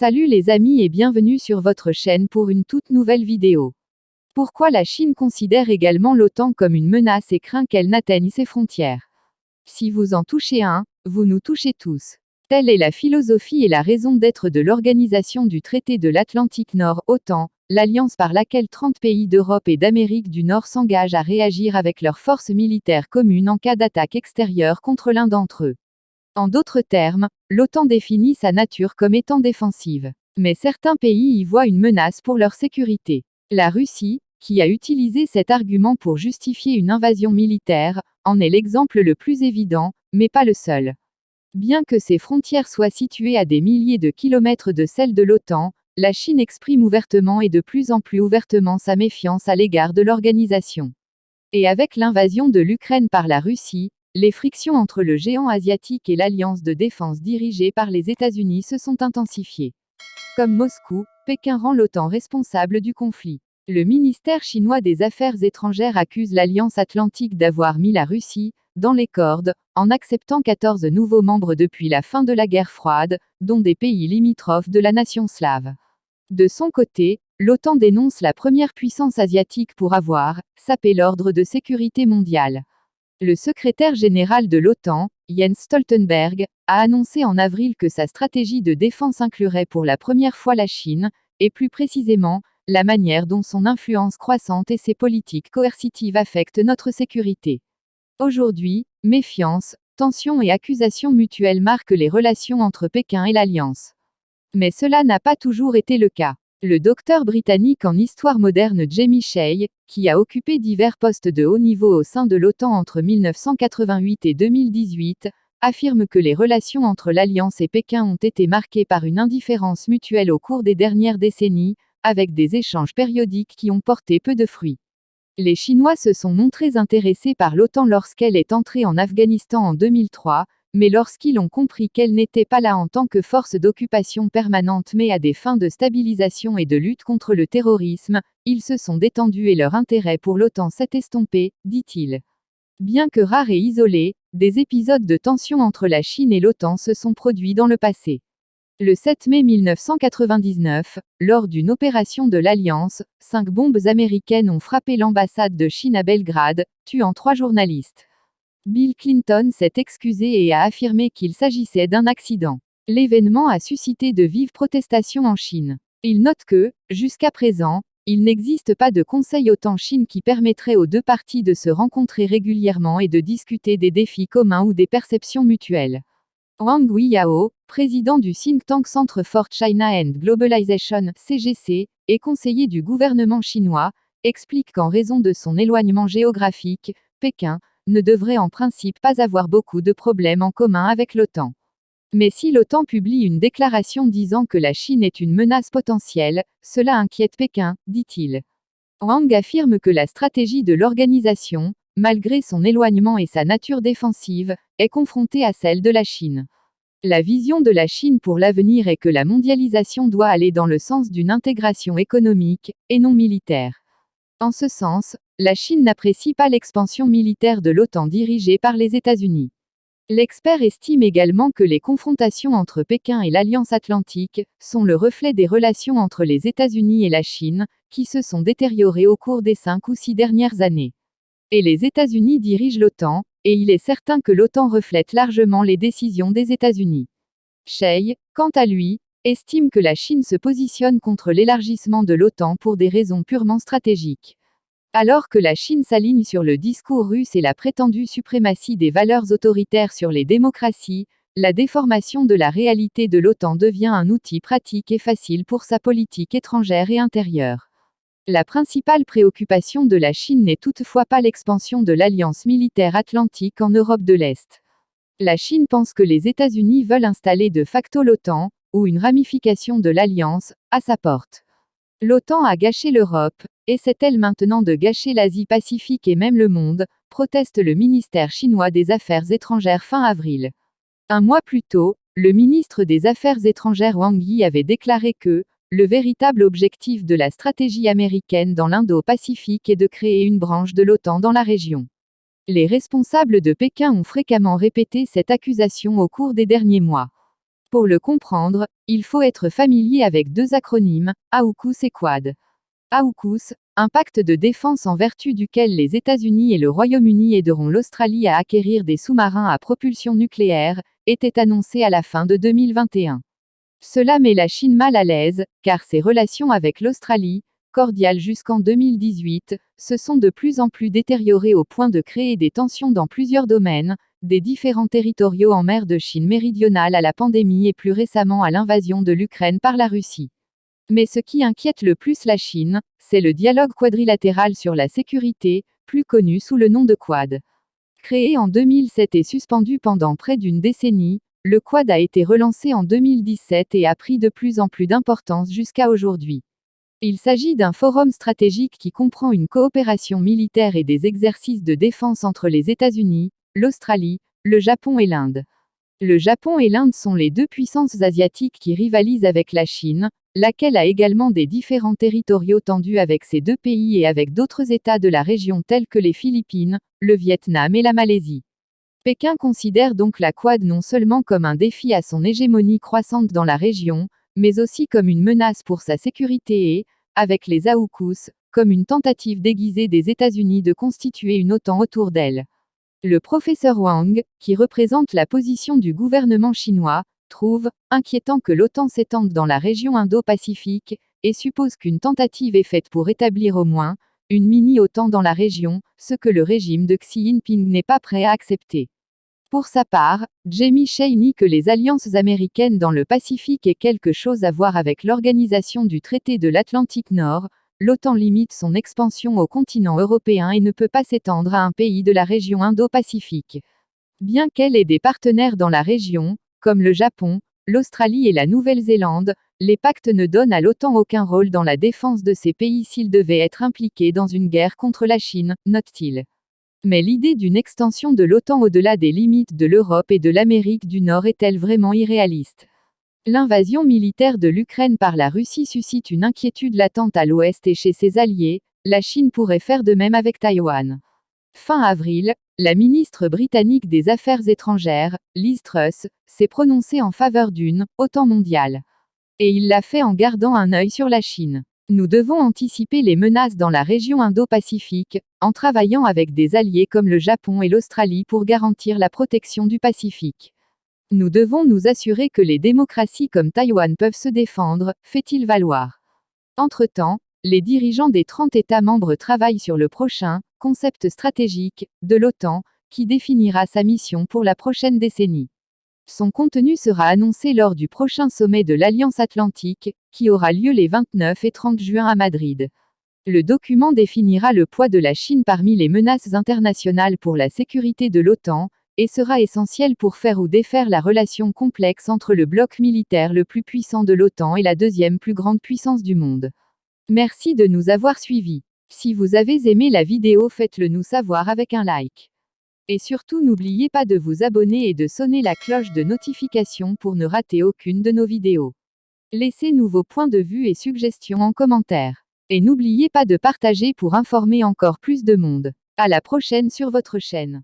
Salut les amis et bienvenue sur votre chaîne pour une toute nouvelle vidéo. Pourquoi la Chine considère également l'OTAN comme une menace et craint qu'elle n'atteigne ses frontières? Si vous en touchez un, vous nous touchez tous. Telle est la philosophie et la raison d'être de l'Organisation du Traité de l'Atlantique Nord OTAN, l'alliance par laquelle 30 pays d'Europe et d'Amérique du Nord s'engagent à réagir avec leurs forces militaires communes en cas d'attaque extérieure contre l'un d'entre eux. En d'autres termes, l'OTAN définit sa nature comme étant défensive. Mais certains pays y voient une menace pour leur sécurité. La Russie, qui a utilisé cet argument pour justifier une invasion militaire, en est l'exemple le plus évident, mais pas le seul. Bien que ses frontières soient situées à des milliers de kilomètres de celles de l'OTAN, la Chine exprime ouvertement et de plus en plus ouvertement sa méfiance à l'égard de l'organisation. Et avec l'invasion de l'Ukraine par la Russie, les frictions entre le géant asiatique et l'alliance de défense dirigée par les États-Unis se sont intensifiées. Comme Moscou, Pékin rend l'OTAN responsable du conflit. Le ministère chinois des Affaires étrangères accuse l'Alliance atlantique d'avoir mis la Russie dans les cordes, en acceptant 14 nouveaux membres depuis la fin de la guerre froide, dont des pays limitrophes de la nation slave. De son côté, l'OTAN dénonce la première puissance asiatique pour avoir sapé l'ordre de sécurité mondiale. Le secrétaire général de l'OTAN, Jens Stoltenberg, a annoncé en avril que sa stratégie de défense inclurait pour la première fois la Chine, et plus précisément, la manière dont son influence croissante et ses politiques coercitives affectent notre sécurité. Aujourd'hui, méfiance, tensions et accusations mutuelles marquent les relations entre Pékin et l'Alliance. Mais cela n'a pas toujours été le cas. Le docteur britannique en histoire moderne Jamie Shea, qui a occupé divers postes de haut niveau au sein de l'OTAN entre 1988 et 2018, affirme que les relations entre l'Alliance et Pékin ont été marquées par une indifférence mutuelle au cours des dernières décennies, avec des échanges périodiques qui ont porté peu de fruits. Les Chinois se sont montrés intéressés par l'OTAN lorsqu'elle est entrée en Afghanistan en 2003, mais lorsqu'ils ont compris qu'elle n'était pas là en tant que force d'occupation permanente mais à des fins de stabilisation et de lutte contre le terrorisme, ils se sont détendus et leur intérêt pour l'OTAN s'est estompé, dit-il. Bien que rares et isolés, des épisodes de tension entre la Chine et l'OTAN se sont produits dans le passé. Le 7 mai 1999, lors d'une opération de l'Alliance, 5 bombes américaines ont frappé l'ambassade de Chine à Belgrade, tuant 3 journalistes. Bill Clinton s'est excusé et a affirmé qu'il s'agissait d'un accident. L'événement a suscité de vives protestations en Chine. Il note que, jusqu'à présent, il n'existe pas de conseil OTAN-Chine qui permettrait aux deux parties de se rencontrer régulièrement et de discuter des défis communs ou des perceptions mutuelles. Wang Weiyao, président du think tank Centre for China and Globalization (CGC) et conseiller du gouvernement chinois, explique qu'en raison de son éloignement géographique, Pékin ne devrait en principe pas avoir beaucoup de problèmes en commun avec l'OTAN. Mais si l'OTAN publie une déclaration disant que la Chine est une menace potentielle, cela inquiète Pékin, dit-il. Wang affirme que la stratégie de l'organisation, malgré son éloignement et sa nature défensive, est confrontée à celle de la Chine. La vision de la Chine pour l'avenir est que la mondialisation doit aller dans le sens d'une intégration économique, et non militaire. En ce sens, la Chine n'apprécie pas l'expansion militaire de l'OTAN dirigée par les États-Unis. L'expert estime également que les confrontations entre Pékin et l'Alliance atlantique sont le reflet des relations entre les États-Unis et la Chine, qui se sont détériorées au cours des 5 ou 6 dernières années. Et les États-Unis dirigent l'OTAN, et il est certain que l'OTAN reflète largement les décisions des États-Unis. Shea, quant à lui, estime que la Chine se positionne contre l'élargissement de l'OTAN pour des raisons purement stratégiques. Alors que la Chine s'aligne sur le discours russe et la prétendue suprématie des valeurs autoritaires sur les démocraties, la déformation de la réalité de l'OTAN devient un outil pratique et facile pour sa politique étrangère et intérieure. La principale préoccupation de la Chine n'est toutefois pas l'expansion de l'alliance militaire atlantique en Europe de l'Est. La Chine pense que les États-Unis veulent installer de facto l'OTAN, ou une ramification de l'alliance, à sa porte. L'OTAN a gâché l'Europe, essaie-t-elle maintenant de gâcher l'Asie-Pacifique et même le monde, proteste le ministère chinois des Affaires étrangères fin avril. Un mois plus tôt, le ministre des Affaires étrangères Wang Yi avait déclaré que le véritable objectif de la stratégie américaine dans l'Indo-Pacifique est de créer une branche de l'OTAN dans la région. Les responsables de Pékin ont fréquemment répété cette accusation au cours des derniers mois. Pour le comprendre, il faut être familier avec deux acronymes, AUKUS et Quad. AUKUS, un pacte de défense en vertu duquel les États-Unis et le Royaume-Uni aideront l'Australie à acquérir des sous-marins à propulsion nucléaire, était annoncé à la fin de 2021. Cela met la Chine mal à l'aise, car ses relations avec l'Australie, cordiales jusqu'en 2018, se sont de plus en plus détériorées au point de créer des tensions dans plusieurs domaines, des différends territoriaux en mer de Chine méridionale à la pandémie et plus récemment à l'invasion de l'Ukraine par la Russie. Mais ce qui inquiète le plus la Chine, c'est le dialogue quadrilatéral sur la sécurité, plus connu sous le nom de Quad. Créé en 2007 et suspendu pendant près d'une décennie, le Quad a été relancé en 2017 et a pris de plus en plus d'importance jusqu'à aujourd'hui. Il s'agit d'un forum stratégique qui comprend une coopération militaire et des exercices de défense entre les États-Unis, l'Australie, le Japon et l'Inde. Le Japon et l'Inde sont les deux puissances asiatiques qui rivalisent avec la Chine, laquelle a également des différends territoriaux tendus avec ces deux pays et avec d'autres États de la région tels que les Philippines, le Vietnam et la Malaisie. Pékin considère donc la Quad non seulement comme un défi à son hégémonie croissante dans la région, mais aussi comme une menace pour sa sécurité et, avec les AUKUS, comme une tentative déguisée des États-Unis de constituer une OTAN autour d'elle. Le professeur Wang, qui représente la position du gouvernement chinois, trouve inquiétant que l'OTAN s'étende dans la région Indo-Pacifique, et suppose qu'une tentative est faite pour établir au moins une mini-OTAN dans la région, ce que le régime de Xi Jinping n'est pas prêt à accepter. Pour sa part, Jamie Shea nie que les alliances américaines dans le Pacifique aient quelque chose à voir avec l'organisation du traité de l'Atlantique Nord. L'OTAN limite son expansion au continent européen et ne peut pas s'étendre à un pays de la région Indo-Pacifique. Bien qu'elle ait des partenaires dans la région, comme le Japon, l'Australie et la Nouvelle-Zélande, les pactes ne donnent à l'OTAN aucun rôle dans la défense de ces pays s'ils devaient être impliqués dans une guerre contre la Chine, note-t-il. Mais l'idée d'une extension de l'OTAN au-delà des limites de l'Europe et de l'Amérique du Nord est-elle vraiment irréaliste ? L'invasion militaire de l'Ukraine par la Russie suscite une inquiétude latente à l'Ouest et chez ses alliés, la Chine pourrait faire de même avec Taïwan. Fin avril, la ministre britannique des Affaires étrangères, Liz Truss, s'est prononcée en faveur d'une OTAN mondiale. Et il l'a fait en gardant un œil sur la Chine. Nous devons anticiper les menaces dans la région Indo-Pacifique, en travaillant avec des alliés comme le Japon et l'Australie pour garantir la protection du Pacifique. Nous devons nous assurer que les démocraties comme Taïwan peuvent se défendre, fait-il valoir. Entre-temps, les dirigeants des 30 États membres travaillent sur le prochain concept stratégique de l'OTAN, qui définira sa mission pour la prochaine décennie. Son contenu sera annoncé lors du prochain sommet de l'Alliance Atlantique, qui aura lieu les 29 et 30 juin à Madrid. Le document définira le poids de la Chine parmi les menaces internationales pour la sécurité de l'OTAN, et sera essentiel pour faire ou défaire la relation complexe entre le bloc militaire le plus puissant de l'OTAN et la deuxième plus grande puissance du monde. Merci de nous avoir suivis. Si vous avez aimé la vidéo, faites-le nous savoir avec un like. Et surtout n'oubliez pas de vous abonner et de sonner la cloche de notification pour ne rater aucune de nos vidéos. Laissez-nous vos points de vue et suggestions en commentaire. Et n'oubliez pas de partager pour informer encore plus de monde. À la prochaine sur votre chaîne.